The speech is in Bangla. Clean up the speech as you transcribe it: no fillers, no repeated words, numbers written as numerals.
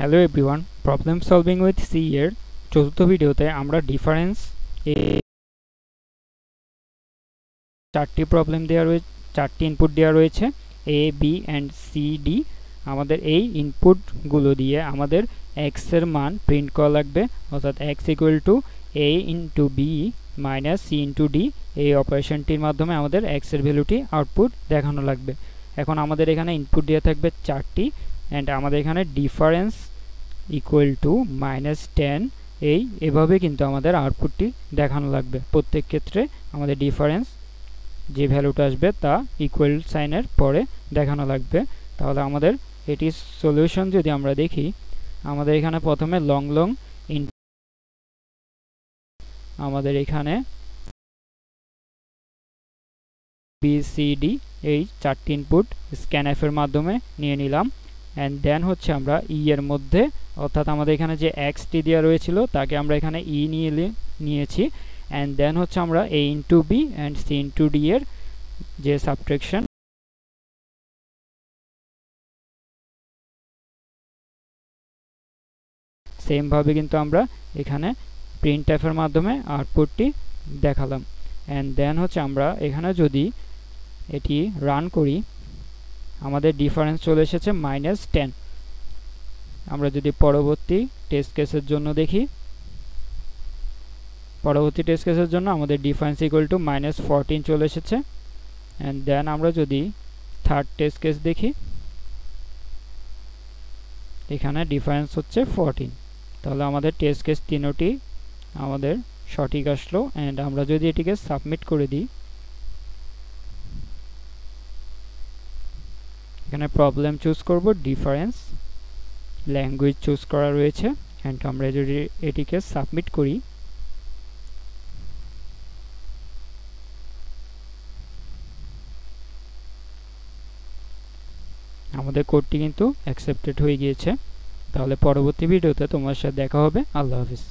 Hello everyone, problem solving with C এর চতুর্থ ভিডিওতে আমরা ডিফারেন্স চারটি প্রবলেম দেওয়া রয়েছে, চারটি ইনপুট দেওয়া রয়েছে A B and C D. আমাদের এই ইনপুটগুলো দিয়ে আমাদের এক্স এর মান প্রিন্ট করা লাগবে, অর্থাৎ X equal to A into B minus C into D. এই অপারেশনটির মাধ্যমে আমাদের এক্স এর ভ্যালুটি আউটপুট দেখানো লাগবে। এখন আমাদের এখানে ইনপুট দিয়ে থাকবে চারটি, অ্যান্ড আমাদের এখানে ডিফারেন্স ইকুয়াল টু -10 এভাবে কিন্তু আমাদের আউটপুটটি দেখানো লাগবে। প্রত্যেক ক্ষেত্রে আমাদের ডিফারেন্স যে ভ্যালুটা আসবে তা ইকুয়াল সাইনের পরে দেখানো লাগবে। তাহলে আমাদের এটির সলিউশন যদি আমরা দেখি, আমাদের এখানে প্রথমে লং আমাদের এখানে বিসিডি এই চারটি ইনপুট স্ক্যানএফ এর মাধ্যমে নিয়ে নিলাম, অ্যান্ড দেন হচ্ছে আমরা ই এর মধ্যে, অর্থাৎ আমাদের এখানে যে এক্সটি দেওয়া রয়েছিল তাকে আমরা এখানে ই নিয়েছি, অ্যান্ড দেন হচ্ছে আমরা A into B and C into D এর যে সাবট্রাকশন সেমভাবে কিন্তু আমরা এখানে প্রিন্টএফ এর মাধ্যমে আউটপুটটি দেখালাম। অ্যান্ড দেন হচ্ছে আমরা এখানে যদি এটি রান করি, আমাদের ডিফারেন্স চলে এসেছে -10। আমরা যদি পরবর্তী টেস্ট কেসের জন্য দেখি, পরবর্তী টেস্ট কেসের জন্য আমাদের ডিফারেন্স ইকুয়াল টু -14 চলে এসেছে। অ্যান্ড দেন আমরা যদি থার্ড টেস্ট কেস দেখি, এখানে ডিফারেন্স হচ্ছে 14। তাহলে আমাদের টেস্ট কেস তিনটি আমাদের সঠিক আসলো। অ্যান্ড আমরা যদি এটিকে সাবমিট করে দিই, এখানে প্রবলেম চুজ করব, ডিফারেন্স ল্যাঙ্গুয়েজ চুজ করা রয়েছে, অ্যান্ড আমরা যদি এটিকে সাবমিট করি, আমাদের কোডটি কিন্তু অ্যাকসেপ্টেড হয়ে গিয়েছে। তাহলে পরবর্তী ভিডিওতে তোমার সাথে দেখা হবে। আল্লাহ হাফিজ।